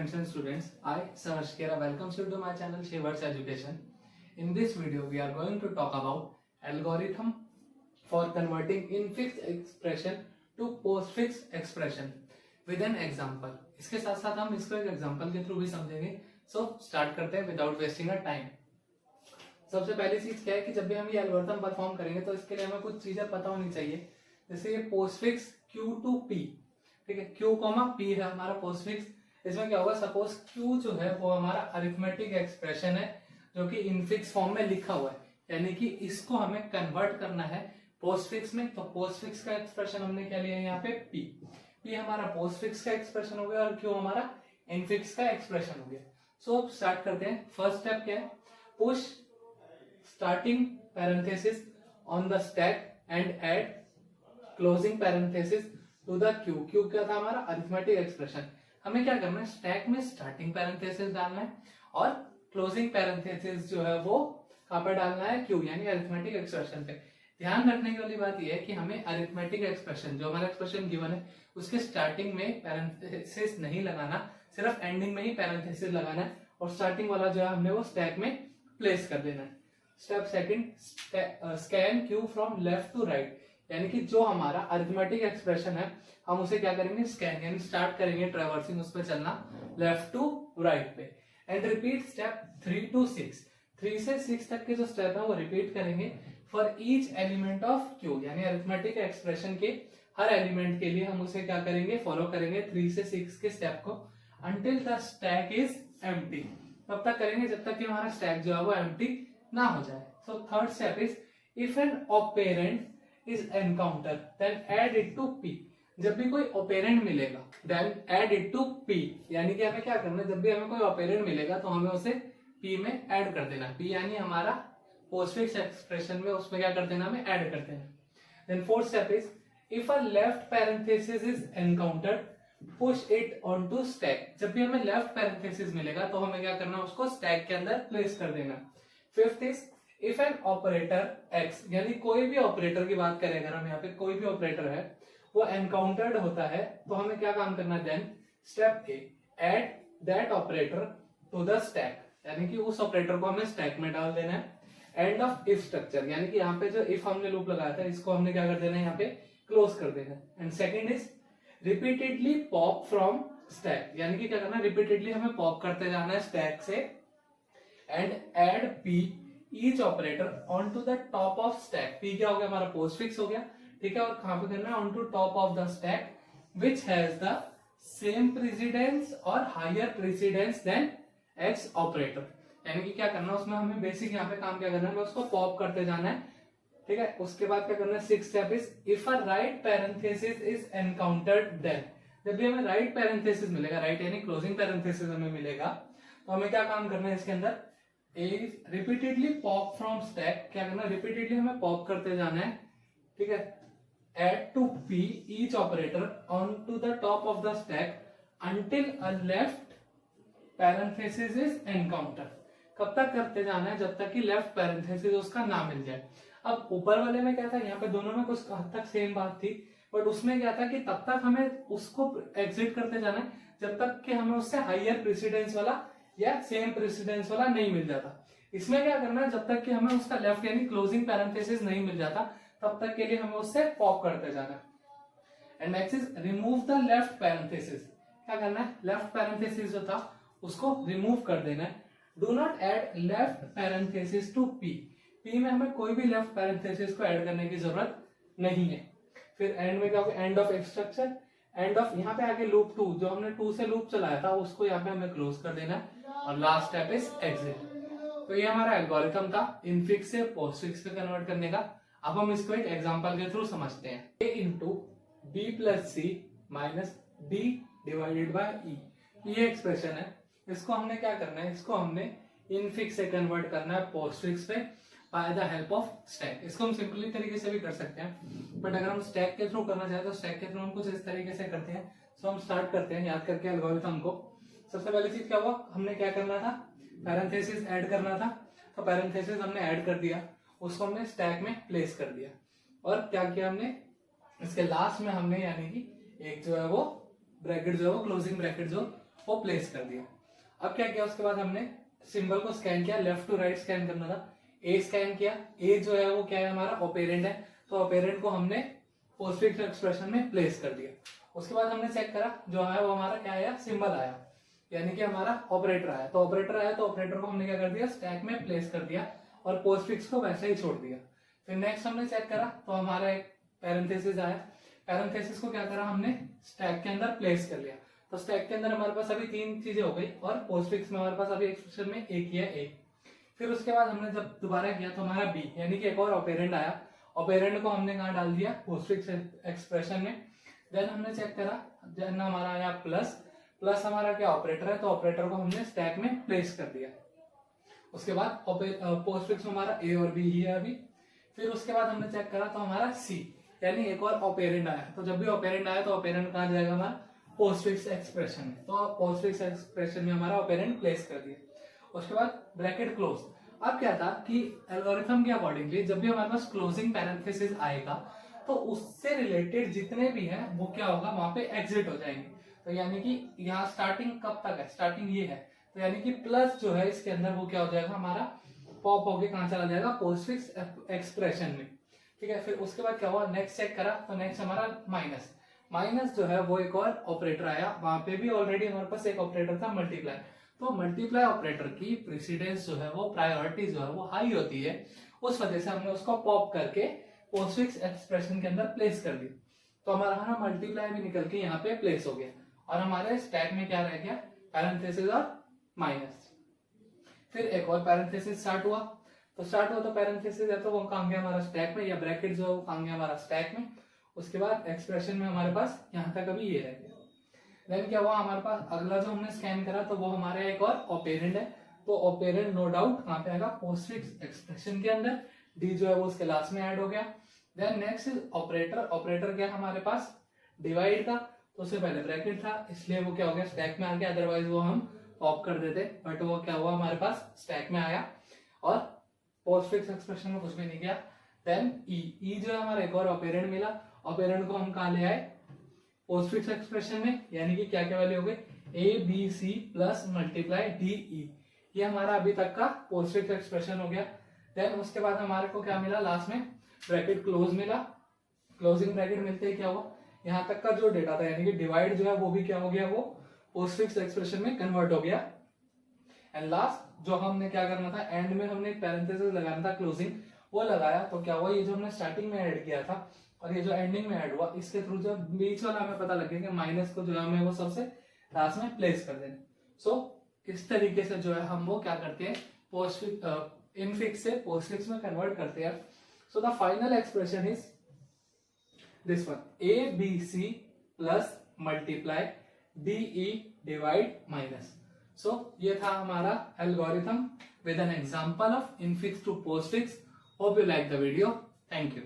friends and students, I, Sarsh Kera, welcomes you to my channel Shivers Education. In this video, we are going to talk about algorithm for converting infix expression to postfix expression with an example. इसके साथ साथ हम इसको एक example के through भी समझेंगे. So start करते हैं विदाउट वेस्टिंग अ टाइम. सबसे पहली चीज क्या है कि जब भी हम ये एल्गोरिथम परफॉर्म करेंगे तो इसके लिए हमें कुछ चीजें पता होनी चाहिए. जैसे ये पोस्टफिक्स Q टू P, ठीक है, Q कॉमा P है हमारा पोस्टफिक्स. इसमें क्या होगा, सपोज Q जो है वो हमारा अरिथमेटिक एक्सप्रेशन है जो कि इनफिक्स फॉर्म में लिखा हुआ है, यानी कि इसको हमें कन्वर्ट करना है पोस्टफिक्स में. तो पोस्टफिक्स का एक्सप्रेशन हमने क्या लिया है यहाँ पे P हमारा पोस्टफिक्स का एक्सप्रेशन हो गया और Q हमारा इनफिक्स का एक्सप्रेशन हो गया. सो अब स्टार्ट करते हैं. फर्स्ट स्टेप क्या है, push starting parenthesis on the stack and add closing parenthesis to the Q क्या था हमारा अरिथमेटिक एक्सप्रेशन. हमें क्या करना है, स्टैक में स्टार्टिंग पैरेंथेसिस डालना है और क्लोजिंग पैरेंथेसिस जो है वो कहां पर डालना है, Q यानी अरिथमेटिक एक्सप्रेशन पे. ध्यान रखने की वाली बात यह है कि हमें अरिथमेटिक एक्सप्रेशन जो हमारा एक्सप्रेशन गिवन है उसके स्टार्टिंग में पैरेंथेसिस नहीं लगाना, सिर्फ एंडिंग में ही पैरेंथेसिस लगाना है और स्टार्टिंग वाला जो है हमने वो स्टैक में प्लेस कर देना है. Step second, scan Q from left to right, यानी कि जो हमारा अरिथमेटिक एक्सप्रेशन है हम उसे क्या करेंगे, स्कैन यानी स्टार्ट करेंगे ट्रैवर्सिंग उस पर चलना लेफ्ट टू राइट पे. एंड रिपीट स्टेप 3 to 6, 3 से 6 तक के जो स्टेप है वो रिपीट करेंगे for each element of Q, यानी अरिथमेटिक एक्सप्रेशन के हर एलिमेंट के लिए हम उसे क्या करेंगे, फॉलो करेंगे 3 से 6 के स्टेप को until the stack is empty. तब तक करेंगे जब तक कि हमारा स्टैक जो है वो एम्प्टी ना हो जाए. So third step is if an operand is encounter then add it to P. जब भी कोई ऑपेरेंट मिलेगा then add it to P, यानी कि हमें क्या करना है, जब भी हमें कोई ऑपेरेंट मिलेगा तो हमें उसे P में ऐड कर देना. P यानी हमारा पोस्टफिक्स एक्सप्रेशन में उसमें क्या कर देना, हमें ऐड कर देना. Then fourth step is if a left parenthesis is encountered push it on to stack. जब भी हमें लेफ्ट पैरेंथेसिस मिलेगा तो हमें क्या करना, उसको स्टैक के अंदर प्लेस कर देना. Fifth is if an operator X, यानी कोई भी ऑपरेटर की बात करें अगर हम यहाँ पे कोई भी ऑपरेटर है वो एनकाउंटर्ड होता है तो हमें क्या काम करना है, then step A add that operator to the stack, यानी कि उस ऑपरेटर को हमें स्टैक में डाल देना है. एंड ऑफ इफ स्ट्रक्चर, यानी कि यहाँ पे जो इफ हमने लूप लगाया था इसको हमने क्या कर देना है, यहाँ पे क्लोज कर देना है. And second is repeatedly pop from stack, यानी कि क्या करना है, रिपीटेडली हमें पॉप करते जाना है स्टैक से. And add P each operator on to the top of stack. P क्या हो गया, हमारा पोस्टफिक्स हो गया, ठीक है, और कहां पे करना है, on to top of the stack which has the same precedence और higher precedence than X operator. यानी कि क्या करना है, उसमें हमें बेसिक यहाँ पे काम क्या करना है, उसको पॉप करते जाना है, ठीक है. उसके बाद क्या करना है, sixth step is if a right parenthesis is encountered then. जब भी हमें राइट पैरेंथेसिस मिलेगा, राइट यानी क्लोजिंग पैरेंथेसिस हमें मिलेगा तो हमें क्या काम करना है इसके अंदर, रिपीटेडली पॉप फ्रॉम स्टैक. क्या करना है, रिपीटेडली हमें पॉप करते जाना है, ठीक है. Add to P each operator on to the top of the stack until a left parenthesis is encounter. कब तक करते जाना है, जब तक कि लेफ्ट पैरेंथेसिस उसका ना मिल जाए. अब ऊपर वाले में क्या था, यहाँ पे दोनों में कुछ हद तक सेम बात थी, बट उसमें क्या था कि तब तक हमें उसको एग्जिट करते जाना है जब तक कि हमें उससे हायर प्रेसिडेंस वाला या सेम प्रेसिडेंस वाला नहीं मिल जाता. इसमें क्या करना है, जब तक कि हमें उसका लेफ्ट यानी क्लोजिंग पैरेंथेसिस नहीं मिल जाता तब तक के लिए हमें उससे पॉप करते जाना है. And next is remove the left parenthesis. क्या करना है, लेफ्ट पैरेंथेसिस जो था उसको रिमूव कर देना है. Do not add left parenthesis to P. P में हमें कोई भी लेफ्ट पैरेंथेसिस को ऐड करने की जरूरत नहीं है. फिर एंड में क्या होगा, end of structure, end of यहाँ पे आगे लूप 2 जो हमने 2 से लूप चलाया था उसको यहाँ पे हमें क्लोज कर देना है. और लास्ट स्टेप इज एग्जिट. तो ये हमारा एल्गोरिथम था इनफिक्स से पोस्टफिक्स पे कन्वर्ट करने का. अब हम इसको एक एग्जांपल के थ्रू समझते हैं. A into B plus C minus D divided by E, ये एक्सप्रेशन है. इसको हमने क्या करना है, इसको हमने इनफिक्स से कन्वर्ट करना है पोस्टफिक्स पे by the help of stack. इसको हम सिंपली तरीके से भी कर सकते हैं, बट अगर हम स्टैक के थ्रू करना चाहें तो स्टैक के थ्रू हम कुछ इस तरीके से करते हैं. सो हम स्टार्ट करते हैं याद करके एल्गोरिथम को. सबसे पहली चीज क्या हुआ, हमने क्या करना था, पैरेंथेसिस ऐड करना था. तो पैरेंथेसिस हमने ऐड कर दिया, उसको हमने स्टैक में प्लेस कर दिया. और क्या किया हमने, इसके लास्ट में हमने यानी कि एक जो है वो ब्रैकेट जो है वो क्लोजिंग ब्रैकेट जो वो प्लेस कर दिया। अब क्या किया, उसके बाद हमने सिंबल को स्कैन किया, लेफ्ट टू राइट स्कैन करना था, ए स्कैन किया, ए जो है वो क्या है हमारा ऑपेरेंड है, तो ऑपेरेंड को हमने पोस्टफिक्स एक्सप्रेशन में प्लेस कर दिया। उसके बाद हमने चेक करा जो है वो हमारा क्या आया, सिंबल आया, यानी कि हमारा ऑपरेटर आया, तो ऑपरेटर आया तो ऑपरेटर को हमने क्या कर दिया, स्टैक में प्लेस कर दिया और पोस्टफिक्स को वैसे ही छोड़ दिया। फिर नेक्स्ट हमने चेक करा तो हमारा एक पैरेंथेसिस आया, पैरेंथेसिस को क्या करा हमने स्टैक के अंदर प्लेस कर लिया, तो स्टैक के अंदर हमारे पास अभी 3 चीजें हो गई और पोस्टफिक्स में हमारे पास अभी एक्सप्रेशन में एक ही है, एक। फिर उसके बाद हमने जब दोबारा किया तो हमारा बी, यानी कि एक और ऑपेरेंड आया, ऑपेरेंड को हमने कहा डाल दिया, पोस्टफिक्स एक्सप्रेशन में। देन हमने चेक करा, देन हमारा आया प्लस, प्लस हमारा क्या ऑपरेटर है, तो ऑपरेटर को हमने स्टैक में प्लेस कर दिया। उसके बाद पोस्टफिक्स में हमारा ए और बी ही है अभी। फिर उसके बाद हमने चेक करा तो हमारा सी, यानी एक और ऑपेरेंड आया, तो जब भी ऑपेरेंड आया तो ऑपेरेंड कहाँ जाएगा हमारा, पोस्टफिक्स एक्सप्रेशन में, तो पोस्टफिक्स एक्सप्रेशन में हमारा ऑपेरेंड प्लेस कर दिया। उसके बाद ब्रैकेट क्लोज। अब क्या था कि एल्गोरिथम के अकॉर्डिंगली जब भी हमारे पास क्लोजिंग पैरेंथेसिस आएगा तो उससे रिलेटेड जितने भी हैं वो क्या होगा, वहां पे एग्जिट हो जाएंगे। तो यानी कि यहाँ स्टार्टिंग कब तक है, स्टार्टिंग ये है, तो यानी कि प्लस जो है इसके अंदर वो क्या हो जाएगा हमारा, पॉप होके कहाँ चला जाएगा, पोस्टफिक्स एक्सप्रेशन में। ठीक है, फिर उसके बाद क्या हुआ, नेक्स्ट चेक करा तो नेक्स्ट हमारा माइनस, माइनस जो है वो एक और ऑपरेटर आया, वहां पे भी ऑलरेडी हमारे पास एक ऑपरेटर था मल्टीप्लाई, तो मल्टीप्लाई ऑपरेटर की प्रेसिडेंस जो है वो, प्रायोरिटी जो है वो हाई होती है, उस वजह से हमने उसको पॉप करके पोस्टफिक्स एक्सप्रेशन के अंदर प्लेस कर दिया। तो हमारा मल्टीप्लाई भी निकल के यहाँ पे प्लेस हो गया और हमारे स्टैक में क्या रह गया, पैरेंथेसिस और माइनस। फिर एक और पैरेंथेसिस स्टार्ट हुआ, तो पैरेंथेसिस है तो वो कहाँ गया हमारा स्टैक में, या ब्रैकेट जो है वो कहाँ गया हमारा स्टैक में। उसके बाद एक्सप्रेशन में हमारे पास यहाँ तक अभी ये रह गया। देन क्या हुआ हमारे पास, अगला जो हमने स्कैन करा तो वो हमारा एक और ऑपेरेंड है, तो ऑपेरेंड नो डाउट कहाँ पे आएगा, पोस्टफिक्स एक्सप्रेशन के अंदर, डी जो है वो उसके लास्ट में ऐड हो गया। Then next is operator, operator क्या हमारे पास, डिवाइड का, तो उससे पहले ब्रैकेट था इसलिए वो क्या हो गया स्टैक में आ गया, अदरवाइज वो हम पॉप कर देते, बट वो क्या हुआ हमारे पास स्टैक में आया और पोस्टफिक्स एक्सप्रेशन में कुछ भी नहीं गया। देन ई जो है हमारा एक और ऑपेरेंड मिला, ऑपेरेंड को हम कहाँ ले आए, पोस्टफिक्स एक्सप्रेशन में, यानी कि क्या क्या वैल्यू हो गई, A B C plus multiply D E, ये हमारा अभी तक का पोस्टफिक्स एक्सप्रेशन हो गया। देन उसके बाद हमारे को क्या मिला लास्ट में, ब्रैकेट क्लोज मिला, क्लोजिंग ब्रैकेट मिलते ही क्या हुआ, यहाँ तक का जो डेटा था यानी कि डिवाइड जो है वो भी क्या हो गया, वो पोस्टफिक्स एक्सप्रेशन में कन्वर्ट हो गया। एंड लास्ट जो हमने क्या करना था, एंड में हमने एक पैरेंथेसिस लगाना था क्लोजिंग, वो लगाया तो क्या हुआ, ये जो हमने स्टार्टिंग में ऐड किया था और ये जो एंडिंग में ऐड हुआ, इसके थ्रू जो बीच वाला हमें पता लग गया कि माइनस को जो है हमें वो सबसे लास्ट में प्लेस कर देना। सो इस तरीके से जो है हम वो क्या करते हैं, पोस्टफिक्स इनफिक्स से पोस्टफिक्स में कन्वर्ट करते हैं। So the final expression is this one, A B C plus multiply D E divide minus. सो ये था हमारा algorithm with an example of infix to postfix. Hope you like the video, thank you.